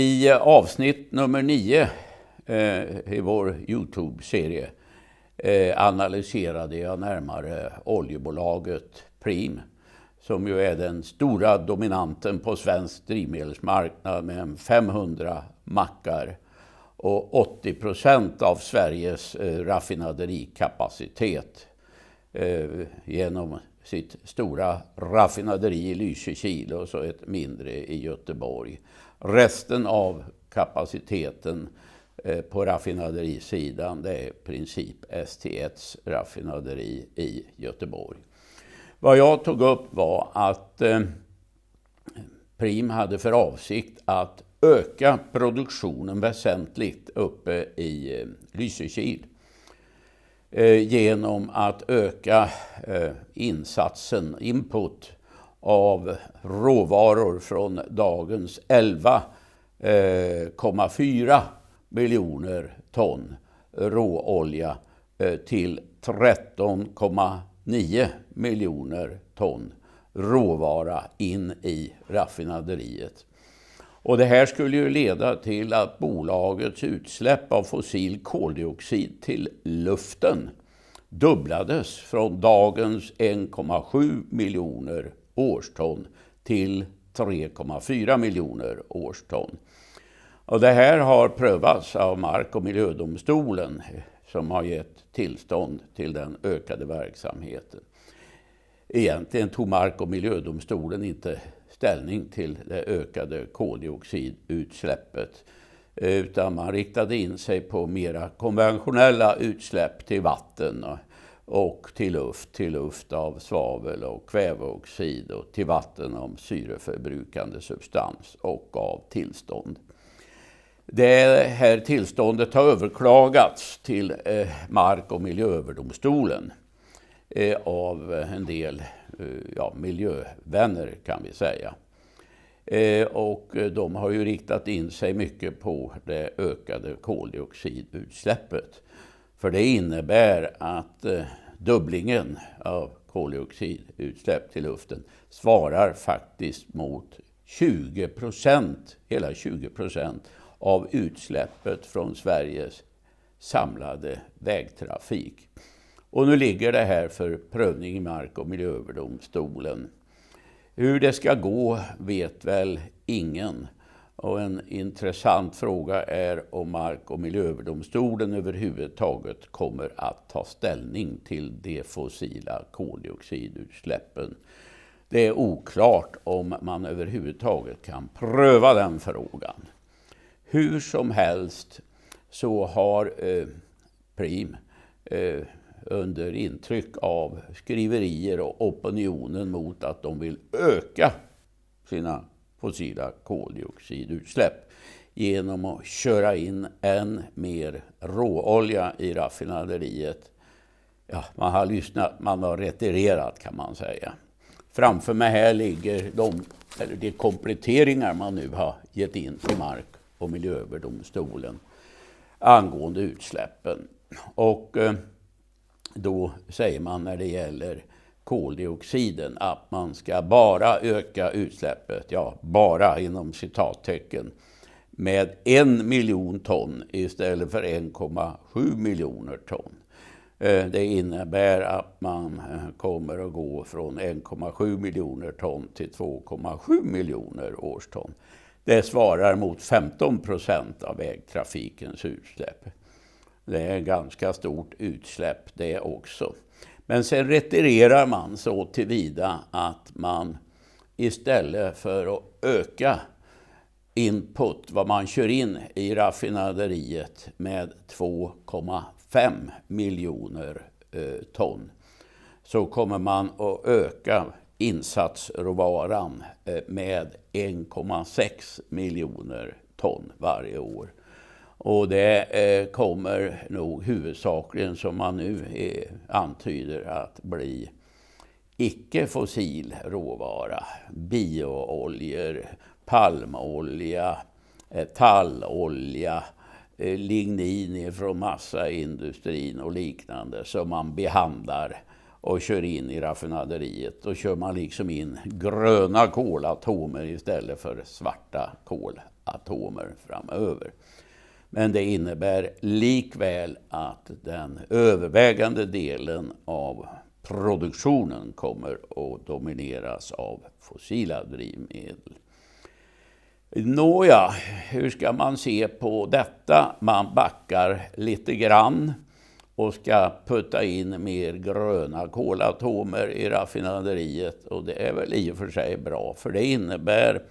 I avsnitt nummer 9 i vår YouTube-serie analyserade jag närmare oljebolaget Preem, som ju är den stora dominanten på svensk drivmedelsmarknad med 500 mackar och 80% av Sveriges raffinaderikapacitet genom sitt stora raffinaderi i Lysekil och så ett mindre i Göteborg. Resten av kapaciteten på raffinaderisidan, det är i princip ST1s raffinaderi i Göteborg. Vad jag tog upp var att Preem hade för avsikt att öka produktionen väsentligt uppe i Lysekil genom att öka input av råvaror från dagens 11,4 miljoner ton råolja till 13,9 miljoner ton råvara in i raffinaderiet. Och det här skulle ju leda till att bolagets utsläpp av fossil koldioxid till luften dubblades från dagens 1,7 miljoner årston till 3,4 miljoner årston. Och det här har prövats av Mark- och miljödomstolen som har gett tillstånd till den ökade verksamheten. Egentligen tog Mark- och miljödomstolen inte ställning till det ökade koldioxidutsläppet, utan man riktade in sig på mera konventionella utsläpp till vatten och till luft av svavel och kväveoxid och till vatten om syreförbrukande substans och av tillstånd. Det här tillståndet har överklagats till Mark- och miljööverdomstolen av en del miljövänner kan vi säga. Och de har ju riktat in sig mycket på det ökade koldioxidutsläppet. För det innebär att dubblingen av koldioxidutsläpp till luften svarar faktiskt mot hela 20% av utsläppet från Sveriges samlade vägtrafik. Och nu ligger det här för prövning i Mark- och miljööverdomstolen. Hur det ska gå vet väl ingen. Och en intressant fråga är om Mark- och miljööverdomstolen överhuvudtaget kommer att ta ställning till de fossila koldioxidutsläppen. Det är oklart om man överhuvudtaget kan pröva den frågan. Hur som helst så har Preem under intryck av skriverier och opinionen mot att de vill öka sina fossila koldioxidutsläpp genom att köra in än mer råolja i raffinaderiet. Ja, man har retirerat kan man säga. Framför mig här ligger de kompletteringar man nu har gett in till Mark- och miljööverdomstolen angående utsläppen. Och då säger man när det gäller koldioxiden att man ska bara öka utsläppet, bara inom citattecken, med 1 miljon ton istället för 1,7 miljoner ton. Det innebär att man kommer att gå från 1,7 miljoner ton till 2,7 miljoner årston. Det svarar mot 15% av vägtrafikens utsläpp. Det är ganska stort utsläpp det också. Men sen retirerar man så tillvida att man istället för att öka input, vad man kör in i raffinaderiet med 2,5 miljoner ton, så kommer man att öka insatsråvaran med 1,6 miljoner ton varje år. Och det kommer nog huvudsakligen, som man nu antyder, att bli icke-fossil råvara. Biooljor, palmolja, tallolja, lignin från massaindustrin och liknande som man behandlar och kör in i raffinaderiet. Då kör man liksom in gröna kolatomer istället för svarta kolatomer. kolatomer framöver. Men det innebär likväl att den övervägande delen av produktionen kommer att domineras av fossila drivmedel. Nåja, hur ska man se på detta? Man backar lite grann och ska putta in mer gröna kolatomer i raffinaderiet. Och det är väl i och för sig bra, för det innebär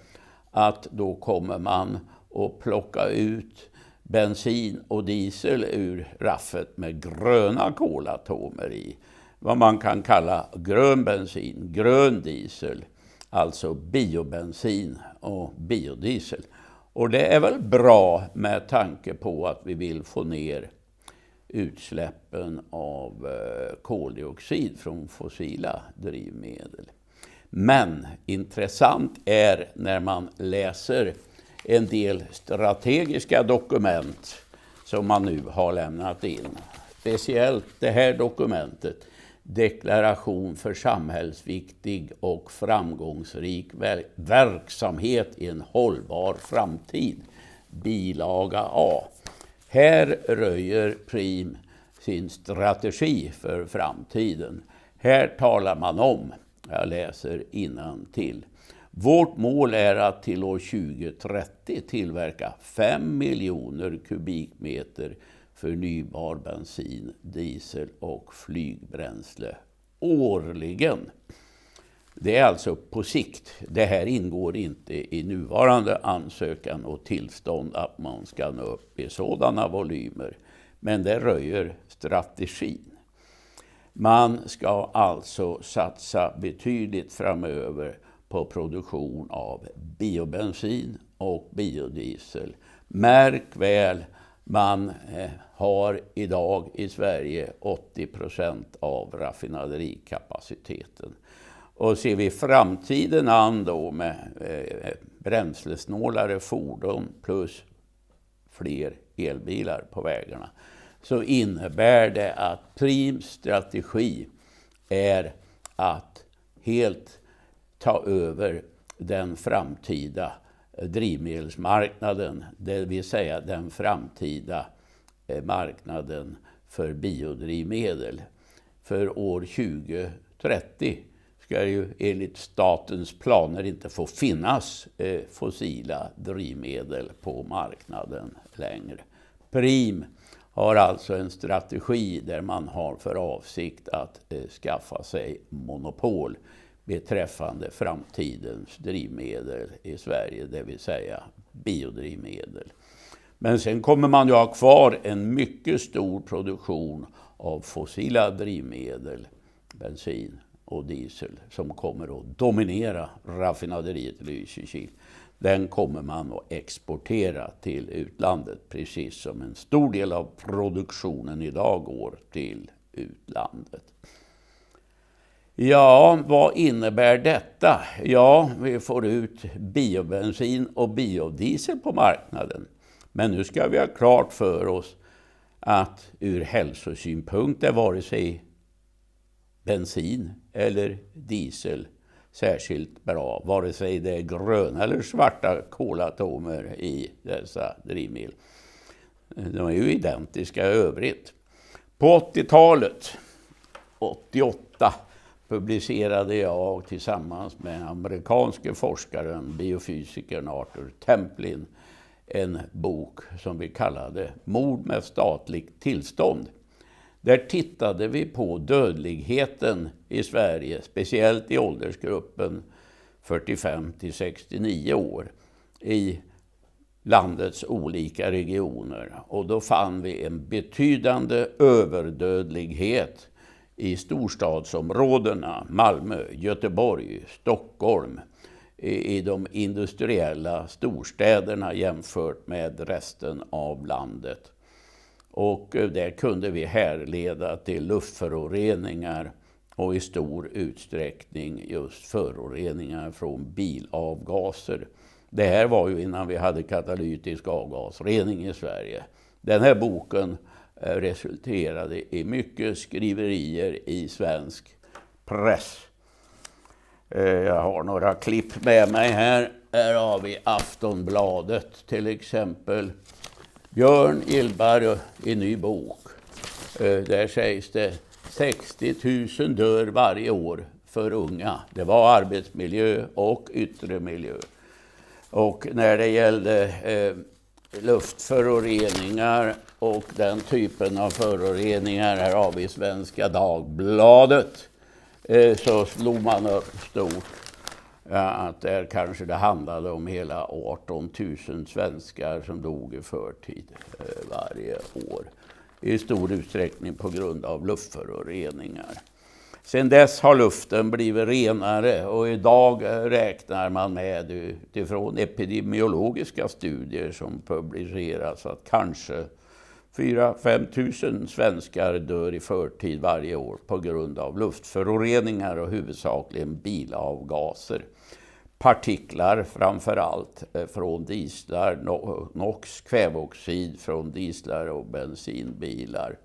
att då kommer man att plocka ut bensin och diesel ur raffet med gröna kolatomer i. Vad man kan kalla grön bensin, grön diesel, alltså biobensin och biodiesel. Och det är väl bra med tanke på att vi vill få ner utsläppen av koldioxid från fossila drivmedel. Men intressant är när man läser en del strategiska dokument som man nu har lämnat in. Speciellt det här dokumentet, Deklaration för samhällsviktig och framgångsrik verksamhet i en hållbar framtid, bilaga A. Här röjer Preem sin strategi för framtiden. Här talar man om, jag läser innantill. Vårt mål är att till år 2030 tillverka 5 miljoner kubikmeter förnybar bensin, diesel och flygbränsle årligen. Det är alltså på sikt. Det här ingår inte i nuvarande ansökan och tillstånd att man ska nå upp i sådana volymer. Men det röjer strategin. Man ska alltså satsa betydligt framöver på produktion av biobensin och biodiesel. Märk väl, man har idag i Sverige 80% av raffinaderikapaciteten. Och ser vi framtiden an då med bränslesnålare fordon plus fler elbilar på vägarna, så innebär det att Preems strategi är att helt ta över den framtida drivmedelsmarknaden, det vill säga den framtida marknaden för biodrivmedel. För år 2030 ska det ju enligt statens planer inte få finnas fossila drivmedel på marknaden längre. Preem har alltså en strategi där man har för avsikt att skaffa sig monopol beträffande framtidens drivmedel i Sverige, det vill säga biodrivmedel. Men sen kommer man ju ha kvar en mycket stor produktion av fossila drivmedel, bensin och diesel, som kommer att dominera raffinaderiet i Lysekil. Den kommer man att exportera till utlandet, precis som en stor del av produktionen idag går till utlandet. Ja, vad innebär detta? Ja, vi får ut biobensin och biodiesel på marknaden. Men nu ska vi ha klart för oss att ur hälsosynpunkt är vare sig bensin eller diesel särskilt bra, vare sig det är gröna eller svarta kolatomer i dessa drivmedel. De är ju identiska i övrigt. På 80-talet, 88, publicerade jag tillsammans med amerikanske forskaren, biofysikern Arthur Templin, en bok som vi kallade Mord med statligt tillstånd. Där tittade vi på dödligheten i Sverige, speciellt i åldersgruppen 45 till 69 år, i landets olika regioner. Och då fann vi en betydande överdödlighet i storstadsområdena, Malmö, Göteborg, Stockholm, i de industriella storstäderna jämfört med resten av landet. Och där kunde vi härleda till luftföroreningar och i stor utsträckning just föroreningar från bilavgaser. Det här var ju innan vi hade katalytisk avgasrening i Sverige. Den här boken resulterade i mycket skriverier i svensk press. Jag har några klipp med mig här Här har vi Aftonbladet till exempel. Björn Gillberg i ny bok. Där sägs det 60 000 dör varje år för unga. Det var arbetsmiljö och yttre miljö. Och när det gällde luftföroreningar och den typen av föroreningar, här har vi Svenska Dagbladet, så slog man upp stort att där kanske det handlade om hela 18 000 svenskar som dog i förtid varje år. I stor utsträckning på grund av luftföroreningar. Sen dess har luften blivit renare och idag räknar man med utifrån epidemiologiska studier som publiceras att kanske 4-5 000 svenskar dör i förtid varje år på grund av luftföroreningar och huvudsakligen bilavgaser. Partiklar framförallt från dieslar, NOx, kväveoxid från dieslar och bensinbilar.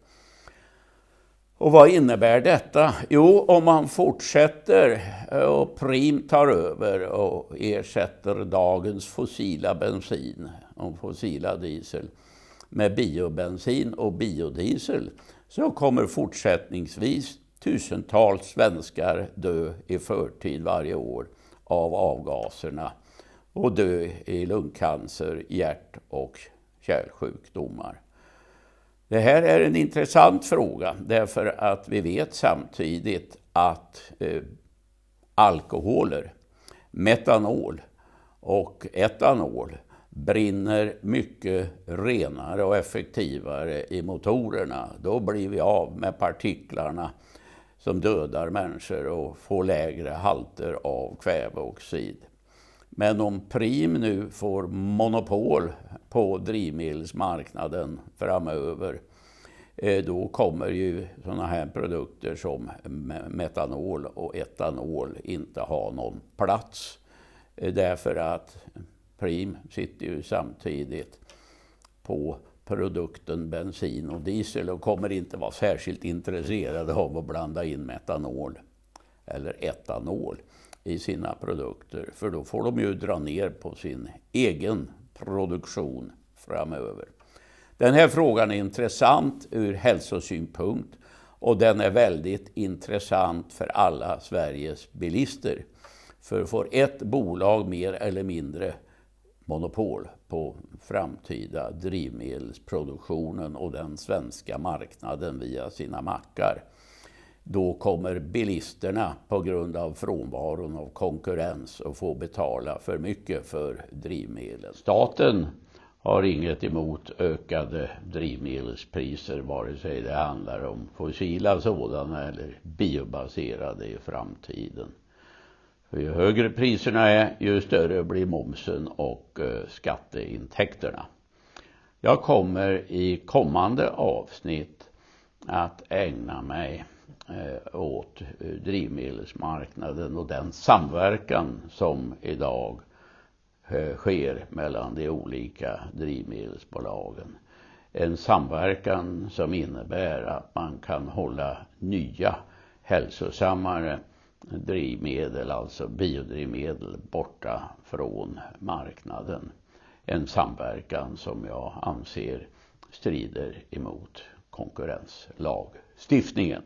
Och vad innebär detta? Jo, om man fortsätter och Prim tar över och ersätter dagens fossila bensin och fossila diesel med biobensin och biodiesel, så kommer fortsättningsvis tusentals svenskar dö i förtid varje år av avgaserna och dö i lungcancer, hjärt- och kärlsjukdomar. Det här är en intressant fråga därför att vi vet samtidigt att alkoholer, metanol och etanol brinner mycket renare och effektivare i motorerna. Då blir vi av med partiklarna som dödar människor och får lägre halter av kväveoxid. Men om Prim nu får monopol på drivmedelsmarknaden framöver, då kommer ju sådana här produkter som metanol och etanol inte ha någon plats. Därför att Prim sitter ju samtidigt på produkten bensin och diesel och kommer inte vara särskilt intresserade av att blanda in metanol eller etanol i sina produkter. För då får de ju dra ner på sin egen produktion framöver. Den här frågan är intressant ur hälsosynpunkt och den är väldigt intressant för alla Sveriges bilister. För får ett bolag mer eller mindre monopol på framtida drivmedelsproduktionen och den svenska marknaden via sina mackar, då kommer bilisterna på grund av frånvaron av konkurrens att få betala för mycket för drivmedel. Staten har inget emot ökade drivmedelspriser, vare sig det handlar om fossila sådana eller biobaserade i framtiden. För ju högre priserna är, ju större blir momsen och skatteintäkterna. Jag kommer i kommande avsnitt att ägna mig åt drivmedelsmarknaden och den samverkan som idag sker mellan de olika drivmedelsbolagen. En samverkan som innebär att man kan hålla nya hälsosammare drivmedel, alltså biodrivmedel, borta från marknaden. En samverkan som jag anser strider emot konkurrenslagstiftningen.